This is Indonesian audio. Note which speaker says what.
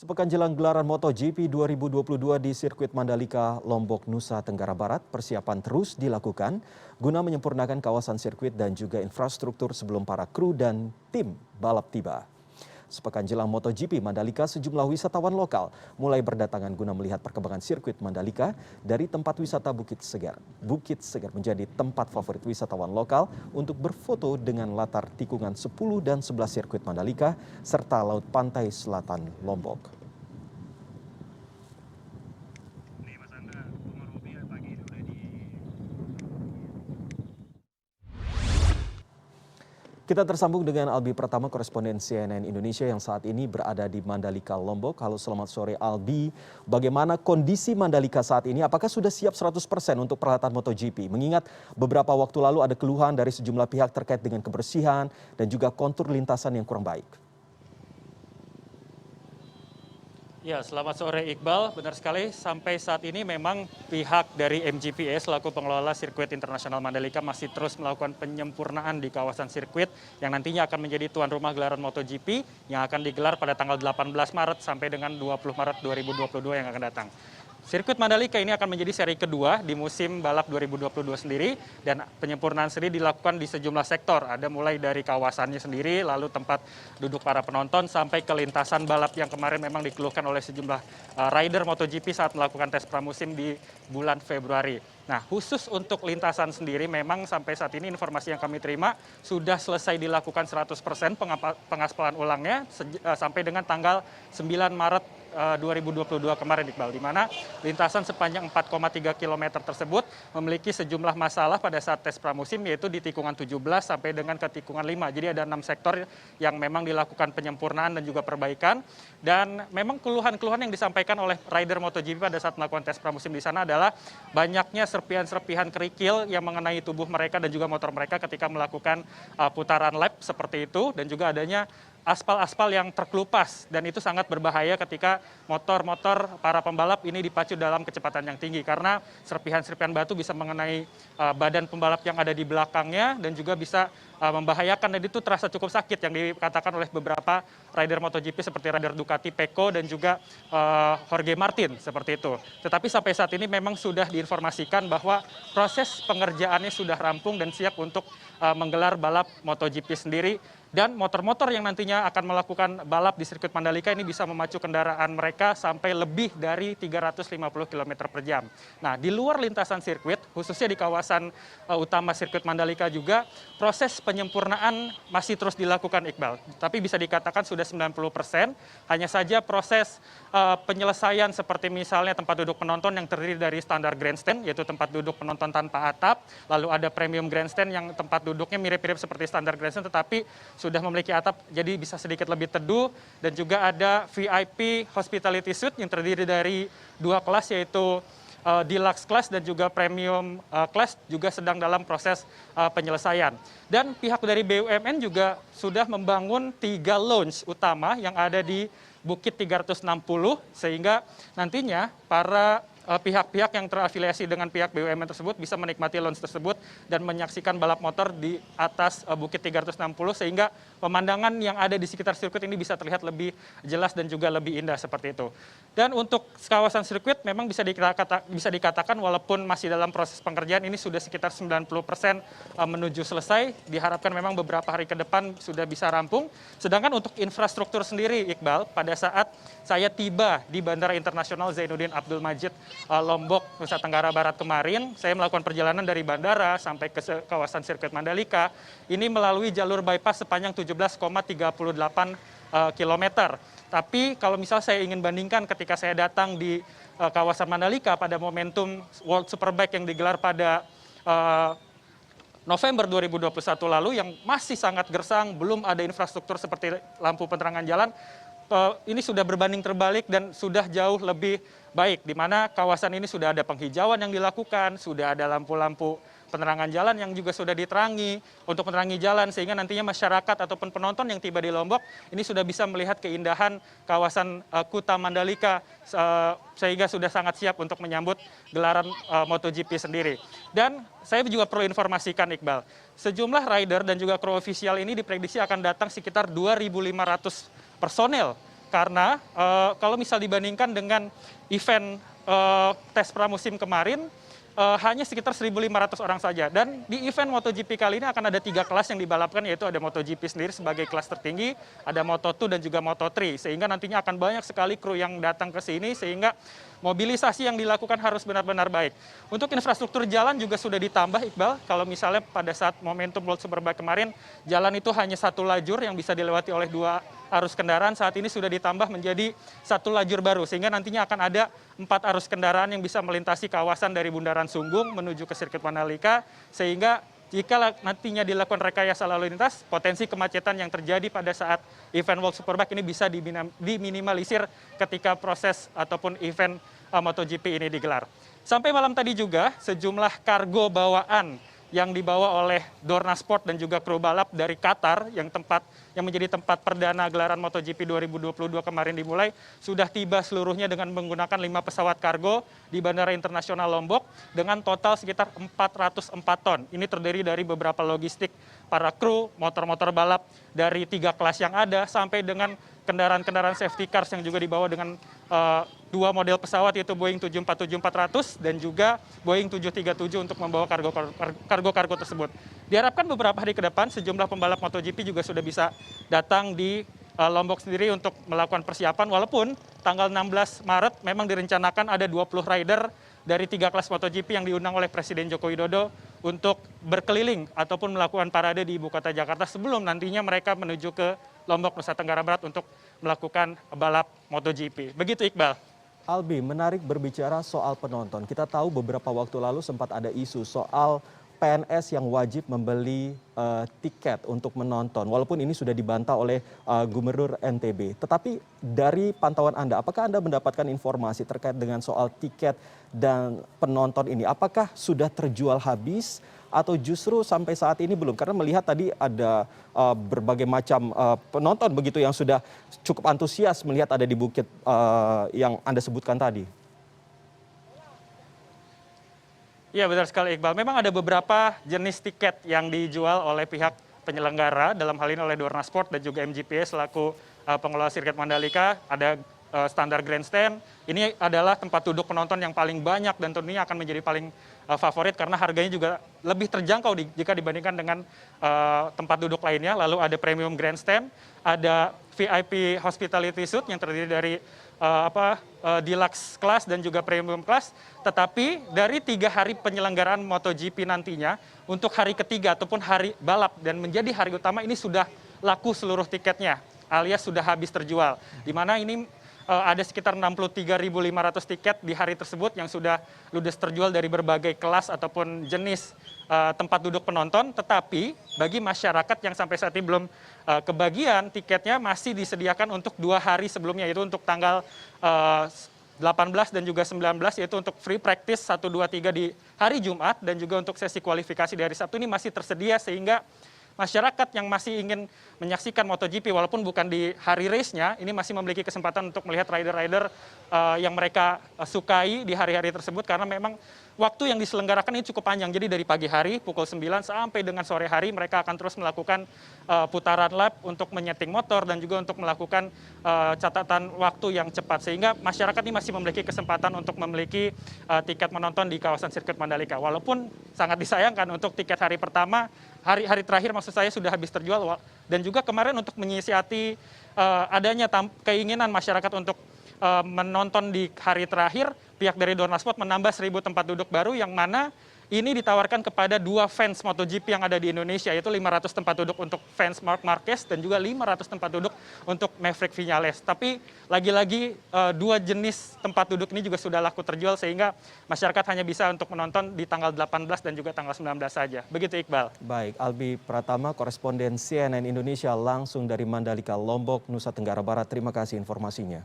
Speaker 1: Sepekan jelang gelaran MotoGP 2022 di sirkuit Mandalika, Lombok, Nusa Tenggara Barat, persiapan terus dilakukan guna menyempurnakan kawasan sirkuit dan juga infrastruktur sebelum para kru dan tim balap tiba. Sepekan jelang MotoGP Mandalika, sejumlah wisatawan lokal mulai berdatangan guna melihat perkembangan sirkuit Mandalika dari tempat wisata Bukit Segar. Bukit Segar menjadi tempat favorit wisatawan lokal untuk berfoto dengan latar tikungan 10 dan 11 sirkuit Mandalika serta laut pantai selatan Lombok. Kita tersambung dengan Albi Pratama, koresponden CNN Indonesia yang saat ini berada di Mandalika, Lombok. Halo, selamat sore Albi. Bagaimana kondisi Mandalika saat ini? Apakah sudah siap 100% untuk peralatan MotoGP? Mengingat beberapa waktu lalu ada keluhan dari sejumlah pihak terkait dengan kebersihan dan juga kontur lintasan yang kurang baik.
Speaker 2: Ya, selamat sore Iqbal. Benar sekali, sampai saat ini memang pihak dari MGPA selaku pengelola sirkuit internasional Mandalika masih terus melakukan penyempurnaan di kawasan sirkuit yang nantinya akan menjadi tuan rumah gelaran MotoGP yang akan digelar pada tanggal 18 Maret sampai dengan 20 Maret 2022 yang akan datang. Sirkuit Mandalika ini akan menjadi seri kedua di musim balap 2022 sendiri dan penyempurnaan sendiri dilakukan di sejumlah sektor. Ada mulai dari kawasannya sendiri, lalu tempat duduk para penonton sampai ke lintasan balap yang kemarin memang dikeluhkan oleh sejumlah rider MotoGP saat melakukan tes pramusim di bulan Februari. Nah, khusus untuk lintasan sendiri memang sampai saat ini informasi yang kami terima sudah selesai dilakukan 100% pengaspalan ulangnya sampai dengan tanggal 9 Maret 2022 kemarin, Iqbal, di mana lintasan sepanjang 4,3 km tersebut memiliki sejumlah masalah pada saat tes pramusim, yaitu di tikungan 17 sampai dengan ke tikungan 5. Jadi ada 6 sektor yang memang dilakukan penyempurnaan dan juga perbaikan. Dan memang keluhan-keluhan yang disampaikan oleh rider MotoGP pada saat melakukan tes pramusim di sana adalah banyaknya serpihan-serpihan kerikil yang mengenai tubuh mereka dan juga motor mereka ketika melakukan putaran lap seperti itu, dan juga adanya aspal-aspal yang terkelupas, dan itu sangat berbahaya ketika motor-motor para pembalap ini dipacu dalam kecepatan yang tinggi karena serpihan-serpihan batu bisa mengenai badan pembalap yang ada di belakangnya dan juga bisa membahayakan, dan itu terasa cukup sakit yang dikatakan oleh beberapa rider MotoGP seperti rider Ducati Pecco dan juga Jorge Martin seperti itu. Tetapi sampai saat ini memang sudah diinformasikan bahwa proses pengerjaannya sudah rampung dan siap untuk menggelar balap MotoGP sendiri. Dan motor-motor yang nantinya akan melakukan balap di sirkuit Mandalika ini bisa memacu kendaraan mereka sampai lebih dari 350 km per jam. Nah, di luar lintasan sirkuit, khususnya di kawasan utama sirkuit Mandalika juga, proses penyempurnaan masih terus dilakukan, Iqbal. Tapi bisa dikatakan sudah 90%, hanya saja proses penyelesaian seperti misalnya tempat duduk penonton yang terdiri dari standar grandstand, yaitu tempat duduk penonton tanpa atap, lalu ada premium grandstand yang tempat duduknya mirip-mirip seperti standar grandstand, tetapi sudah memiliki atap jadi bisa sedikit lebih teduh, dan juga ada VIP Hospitality Suite yang terdiri dari 2 kelas, yaitu Deluxe Class dan juga Premium Class juga sedang dalam proses penyelesaian. Dan pihak dari BUMN juga sudah membangun 3 lounge utama yang ada di Bukit 360 sehingga nantinya para pihak-pihak yang terafiliasi dengan pihak BUMN tersebut bisa menikmati lounge tersebut dan menyaksikan balap motor di atas Bukit 360 sehingga pemandangan yang ada di sekitar sirkuit ini bisa terlihat lebih jelas dan juga lebih indah seperti itu. Dan untuk kawasan sirkuit memang bisa dikatakan walaupun masih dalam proses pengerjaan ini sudah sekitar 90% menuju selesai. Diharapkan memang beberapa hari ke depan sudah bisa rampung. Sedangkan untuk infrastruktur sendiri, Iqbal, pada saat saya tiba di Bandara Internasional Zainuddin Abdul Majid Lombok, Nusa Tenggara Barat kemarin, saya melakukan perjalanan dari bandara sampai ke kawasan sirkuit Mandalika ini melalui jalur bypass sepanjang 17,38 km. Tapi kalau misalnya saya ingin bandingkan ketika saya datang di kawasan Mandalika pada momentum World Superbike yang digelar pada November 2021 lalu yang masih sangat gersang, belum ada infrastruktur seperti lampu penerangan jalan, ini sudah berbanding terbalik dan sudah jauh lebih baik, di mana kawasan ini sudah ada penghijauan yang dilakukan, sudah ada lampu-lampu penerangan jalan yang juga sudah diterangi untuk menerangi jalan, sehingga nantinya masyarakat ataupun penonton yang tiba di Lombok ini sudah bisa melihat keindahan kawasan Kuta Mandalika, sehingga sudah sangat siap untuk menyambut gelaran MotoGP sendiri. Dan saya juga perlu informasikan, Iqbal, sejumlah rider dan juga kru ofisial ini diprediksi akan datang sekitar 2.500 personel karena kalau misal dibandingkan dengan event tes pramusim kemarin, hanya sekitar 1.500 orang saja. Dan di event MotoGP kali ini akan ada 3 kelas yang dibalapkan, yaitu ada MotoGP sendiri sebagai kelas tertinggi, ada Moto2 dan juga Moto3. Sehingga nantinya akan banyak sekali kru yang datang ke sini, sehingga mobilisasi yang dilakukan harus benar-benar baik. Untuk infrastruktur jalan juga sudah ditambah, Iqbal. Kalau misalnya pada saat momentum World Superbike kemarin, jalan itu hanya 1 lajur yang bisa dilewati oleh 2 arus kendaraan, saat ini sudah ditambah menjadi 1 lajur baru, sehingga nantinya akan ada 4 arus kendaraan yang bisa melintasi kawasan dari Bundaran Sunggung menuju ke sirkuit Mandalika, sehingga jika nantinya dilakukan rekayasa lalu lintas, potensi kemacetan yang terjadi pada saat event World Superbike ini bisa diminimalisir ketika proses ataupun event MotoGP ini digelar. Sampai malam tadi juga sejumlah kargo bawaan yang dibawa oleh Dorna Sport dan juga kru balap dari Qatar yang menjadi tempat perdana gelaran MotoGP 2022 kemarin dimulai, sudah tiba seluruhnya dengan menggunakan 5 pesawat kargo di Bandara Internasional Lombok dengan total sekitar 404 ton. Ini terdiri dari beberapa logistik para kru, motor-motor balap dari 3 kelas yang ada, sampai dengan kendaraan-kendaraan safety cars yang juga dibawa dengan 2 model pesawat, yaitu Boeing 747-400 dan juga Boeing 737 untuk membawa kargo-kargo tersebut. Diharapkan beberapa hari ke depan sejumlah pembalap MotoGP juga sudah bisa datang di Lombok sendiri untuk melakukan persiapan, walaupun tanggal 16 Maret memang direncanakan ada 20 rider dari 3 kelas MotoGP yang diundang oleh Presiden Joko Widodo untuk berkeliling ataupun melakukan parade di ibu kota Jakarta sebelum nantinya mereka menuju ke Lombok, Nusa Tenggara Barat untuk melakukan balap MotoGP. Begitu, Iqbal.
Speaker 1: Albi, menarik berbicara soal penonton. Kita tahu beberapa waktu lalu sempat ada isu soal PNS yang wajib membeli tiket untuk menonton. Walaupun ini sudah dibantah oleh Gubernur NTB. Tetapi dari pantauan Anda, apakah Anda mendapatkan informasi terkait dengan soal tiket dan penonton ini? Apakah sudah terjual habis atau justru sampai saat ini belum? Karena melihat tadi ada berbagai macam penonton begitu yang sudah cukup antusias melihat ada di bukit yang Anda sebutkan tadi.
Speaker 2: Iya, benar sekali, Iqbal. Memang ada beberapa jenis tiket yang dijual oleh pihak penyelenggara, dalam hal ini oleh Dorna Sport dan juga MGPS selaku pengelola sirkuit Mandalika. Ada standar grandstand. Ini adalah tempat duduk penonton yang paling banyak dan tentunya akan menjadi paling favorit karena harganya juga lebih terjangkau jika dibandingkan dengan tempat duduk lainnya. Lalu ada premium grandstand, ada VIP hospitality suite yang terdiri dari deluxe class dan juga premium class. Tetapi dari 3 hari penyelenggaraan MotoGP nantinya, untuk hari ketiga ataupun hari balap dan menjadi hari utama ini sudah laku seluruh tiketnya, alias sudah habis terjual. Di mana ini ada sekitar 63.500 tiket di hari tersebut yang sudah ludes terjual dari berbagai kelas ataupun jenis tempat duduk penonton. Tetapi bagi masyarakat yang sampai saat ini belum kebagian tiketnya, masih disediakan untuk 2 hari sebelumnya, yaitu untuk tanggal 18 dan juga 19, yaitu untuk free practice 1, 2, 3 di hari Jumat dan juga untuk sesi kualifikasi di hari Sabtu ini masih tersedia, sehingga masyarakat yang masih ingin menyaksikan MotoGP walaupun bukan di hari race-nya, ini masih memiliki kesempatan untuk melihat rider-rider yang mereka sukai di hari-hari tersebut, karena memang waktu yang diselenggarakan ini cukup panjang. Jadi dari pagi hari pukul 9 sampai dengan sore hari mereka akan terus melakukan putaran lap untuk menyeting motor dan juga untuk melakukan catatan waktu yang cepat, sehingga masyarakat ini masih memiliki kesempatan untuk memiliki tiket menonton di kawasan sirkuit Mandalika. Walaupun sangat disayangkan untuk tiket hari pertama, hari terakhir maksud saya, sudah habis terjual. Dan juga kemarin untuk menyiasati adanya keinginan masyarakat untuk menonton di hari terakhir, pihak dari Dorna Sport menambah 1.000 tempat duduk baru, yang mana ini ditawarkan kepada 2 fans MotoGP yang ada di Indonesia, yaitu 500 tempat duduk untuk fans Marc Marquez dan juga 500 tempat duduk untuk Maverick Vinales. Tapi lagi-lagi 2 jenis tempat duduk ini juga sudah laku terjual, sehingga masyarakat hanya bisa untuk menonton di tanggal 18 dan juga tanggal 19 saja. Begitu, Iqbal.
Speaker 1: Baik, Albi Pratama, koresponden CNN Indonesia langsung dari Mandalika, Lombok, Nusa Tenggara Barat. Terima kasih informasinya.